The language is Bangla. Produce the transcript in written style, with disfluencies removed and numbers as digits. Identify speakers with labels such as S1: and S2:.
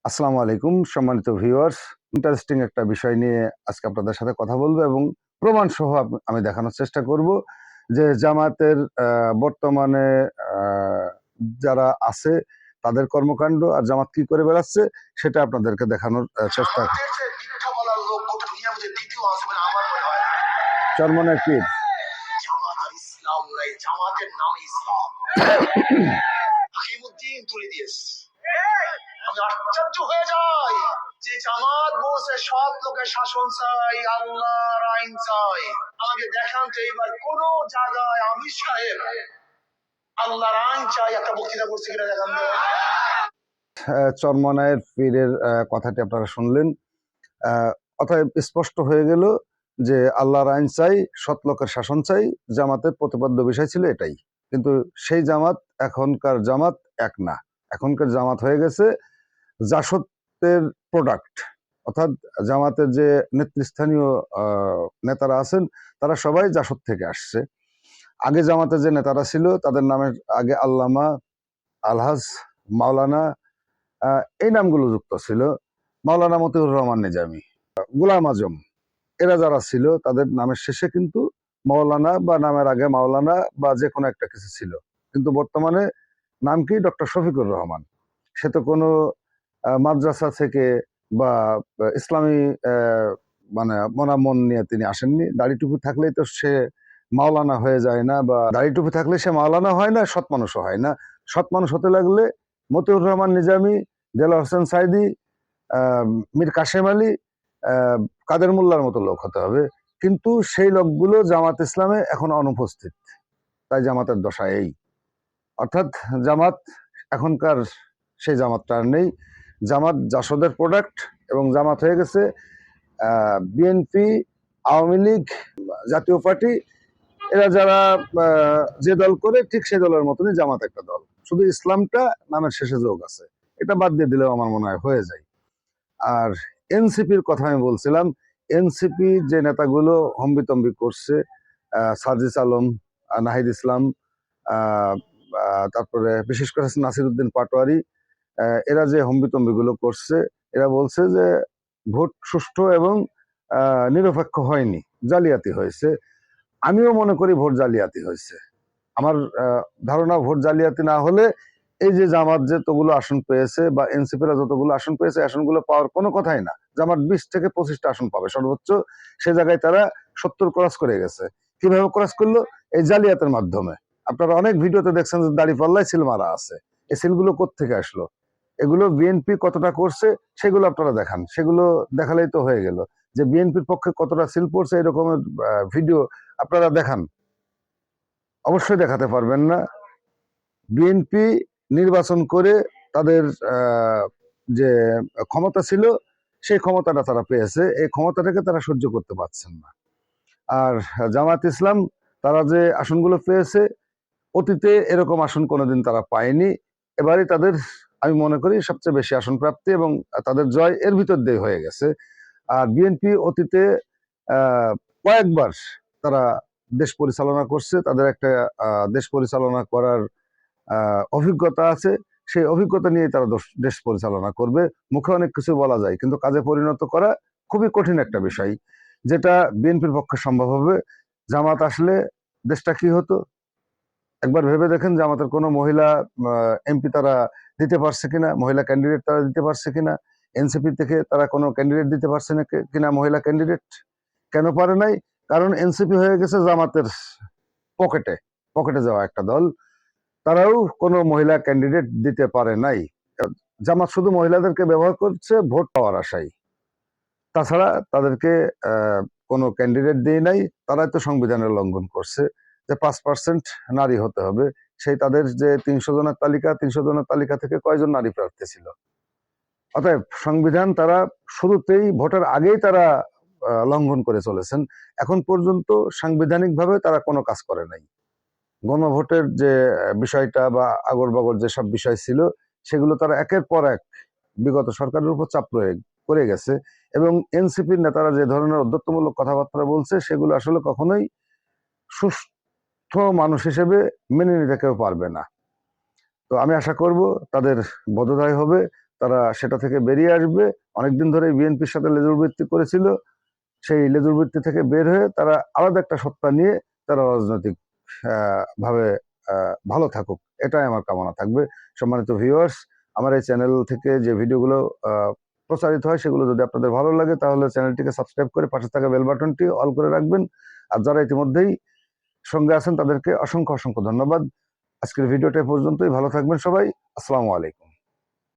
S1: আসসালামু আলাইকুম সম্মানিত ভিউয়ার্স। ইন্টারেস্টিং একটা বিষয় নিয়ে আজকে আপনাদের সাথে কথা বলবো এবং প্রমাণ সহ আমি দেখানোর চেষ্টা করব যে জামাতের বর্তমানে যারা আছে তাদের কর্মকাণ্ড আর জামাত কি করে বেড়াচ্ছে সেটা আপনাদেরকে দেখানোর চেষ্টা করব। চরমনের পীর জামাতের নাম ইসলাম তুলে দিয়েছে। আমি আশ্চর্য হয়ে যাই যে জামাত বলছে সব লোকের শাসন চাই, আল্লাহর আইন চাই। আমাকে দেখান তো এইবার কোন জায়গায় আমির সাহেব আল্লাহর আইন চাই একটা বক্তৃতা করছে কিনা দেখান তো। চরমনায়ের পীরের কথাটি আপনারা শুনলেন। অতএব স্পষ্ট হয়ে গেল যে আল্লাহর আইন চাই, সৎ লোকের শাসন চাই, জামাতের প্রতিপাদ্য বিষয় ছিল এটাই। কিন্তু সেই জামাত এখনকার জামাত এক না। এখনকার জামাত হয়ে গেছে জাসদের প্রোডাক্ট। অর্থাৎ জামাতের যে নেতৃস্থানীয় নেতারা আছেন তারা সবাই জাসদ থেকে আসছে। আগে জামাতের যে নেতারা ছিল তাদের নামের আগে আল্লামা, আলহাজ, মাওলানা এই নামগুলো যুক্ত ছিল। মাওলানা মতিউর রহমান নিজামী, গোলাম আজম, এরা যারা ছিল তাদের নামের শেষে কিন্তু মাওলানা বা নামের আগে মাওলানা বা যে কোনো একটা কিছু ছিল। কিন্তু বর্তমানে নাম কি? ডক্টর শফিকুর রহমান। সে তো কোনো মাদ্রাসা থেকে বা ইসলামী মানে মন নিয়ে তিনি আসেননি। দাড়ি টুপি থাকলেই তো সে মাওলানা হয়ে যায় না, বা দাড়ি টুপি থাকলে সে মাওলানা হয় না, সৎ মানুষও হয় না। সৎ মানুষ হতে লাগলে মতিউর রহমান নিজামী, দেলোয়ার হোসেন সাইদি, মীর কাশেম আলী, কাদের মোল্লার মতো লোক হতে হবে। কিন্তু সেই লোকগুলো জামাত ইসলামে এখন অনুপস্থিত। তাই জামাতের দশা এই। অর্থাৎ জামাত এখনকার সেই জামাতটা আর নেই। জামাত জাসদের প্রোডাক্ট এবং জামাত হয়ে গেছে বিএনপি, আওয়ামী লীগ, জাতীয় পার্টি, এরা যারা যে দল করে ঠিক সেই দলের মতনই জামাত একটা দল। শুধু ইসলামটা নামের শেষে যোগ আছে। এটা বাদ দিয়ে দিলেও আমার মনে হয় হয়ে যায়। আর এনসিপির কথা আমি বলছিলাম, এনসিপি যে নেতাগুলো হম্বিতম্বি করছে, সার্জিস আলম, নাহিদ ইসলাম, তারপরে বিশেষ করে নাসিরউদ্দিন পাটোয়ারি, এরা যে হম্বিতম্বি গুলো করছে, এরা বলছে যে ভোট সুষ্ঠু এবং নিরপেক্ষ হয়নি, জালিয়াতি হয়েছে। আমিও মনে করি ভোট জালিয়াতি হয়েছে। আমার ধারণা ভোট জালিয়াতি না হলে এই যে জামাত যতগুলো আসন পেয়েছে বা এনসিপিরা যতগুলো আসন পেয়েছে, আসনগুলো পাওয়ার কোনো কথাই না। জামাত 20 থেকে 25টা আসন পাবে সর্বোচ্চ। সে জায়গায় তারা 70 ক্রস করে গেছে। কিভাবে ক্রস করলো? এই জালিয়াতের মাধ্যমে। আপনারা অনেক ভিডিওতে দেখছেন যে দাড়িপাল্লায় সিল মারা আছে। এই সিলগুলো কোত্থেকে আসলো? এগুলো বিএনপি কতটা করছে সেগুলো আপনারা দেখান। সেগুলো দেখালেই তো হয়ে গেল যে বিএনপির পক্ষে কতটা সিল পড়ছে। এরকমের ভিডিও আপনারা দেখান। অবশ্যই দেখাতে পারবেন না। বিএনপি নির্বাচন করে তাদের যে ক্ষমতা ছিল সেই ক্ষমতাটা তারা পেয়েছে, এই ক্ষমতাটাকে তারা সহ্য করতে পারছেন না। আর জামাত ইসলাম তারা যে আসনগুলো পেয়েছে, অতীতে এরকম আসন কোনোদিন তারা পায়নি। এবারে তাদের, আমি মনে করি, সবচেয়ে বেশি আসন প্রাপ্তি এবং তাদের জয় এর ভিতর দিয়ে হয়ে গেছে। আর বিএনপি অতীতে কয়েকবার তারা দেশ পরিচালনা করছে, তাদের একটা দেশ পরিচালনা করার অভিজ্ঞতা আছে। সেই অভিজ্ঞতা নিয়ে তারা দেশ পরিচালনা করবে। মুখে অনেক কিছু বলা যায়, কিন্তু কাজে পরিণত করা খুবই কঠিন একটা বিষয়, যেটা বিএনপির পক্ষে সম্ভব হবে। জামাত আসলে দেশটা কি হতো একবার ভেবে দেখেন। জামাতের কোনো মহিলা এমপি তারা দিতে পারছে কিনা, মহিলা ক্যান্ডিডেট তারা দিতে পারছে কিনা, এনসিপি থেকে তারা কোনো ক্যান্ডিডেট দিতে পারছে না কিনা মহিলা ক্যান্ডিডেট। কেন পারে নাই? কারণ এনসিপি হয়ে গেছে জামাতের পকেটে পকেটে যাওয়া একটা দল। তারাও কোনো মহিলা ক্যান্ডিডেট দিতে পারে নাই। জামাত শুধু মহিলাদেরকে ব্যবহার করছে ভোট পাওয়ার আশায়। তাছাড়া তাদেরকে কোনো ক্যান্ডিডেট দিয়ে নাই। তারাই তো সংবিধানের লঙ্ঘন করছে যে 5% নারী হতে হবে। সেই তাদের যে 300 জনের তালিকা, 300 জনের তালিকা থেকে কয়জন নারী প্রার্থী ছিল? অতএব সংবিধান তারা শুরুতেই, ভোটের আগেই তারা লঙ্ঘন করে চলেছেন। এখন পর্যন্ত সাংবিধানিকভাবে তারা কোনো কাজ করে নাই। গণভোটের যে বিষয়টা বা আগর বাগর যেসব বিষয় ছিল সেগুলো তারা একের পর এক বিগত সরকারের উপর চাপ প্রয়োগ করে গেছে। এবং এনসিপির নেতারা যে ধরনের অধ্যত্বমূলক কথাবার্তা বলছে সেগুলো আসলে কখনোই সুস্থ মানুষ হিসেবে মেনে নিতে কেউ পারবে না। তো আমি আশা করব তাদের বোধোদয় হবে, তারা সেটা থেকে বেরিয়ে আসবে। অনেকদিন ধরে বিএনপির সাথে লেজুরবৃত্তি করেছিল, সেই লেজুরবৃত্তি থেকে বের হয়ে তারা আলাদা একটা সত্তা নিয়ে তারা রাজনৈতিক ভাবে ভালো থাকুক, এটাই আমার কামনা থাকবে। সম্মানিত ভিউয়ার্স, আমার এই চ্যানেল থেকে যে ভিডিওগুলো প্রচারিত হয় সেগুলো যদি আপনাদের ভালো লাগে তাহলে চ্যানেলটিকে সাবস্ক্রাইব করে পাশে থাকা বেল বাটনটি অল করে রাখবেন। আর যারা ইতিমধ্যেই সঙ্গে আছেন তাদেরকে অসংখ্য অসংখ্য ধন্যবাদ। আজকের ভিডিওটা পর্যন্তই। ভালো থাকবেন সবাই। আসসালামু আলাইকুম।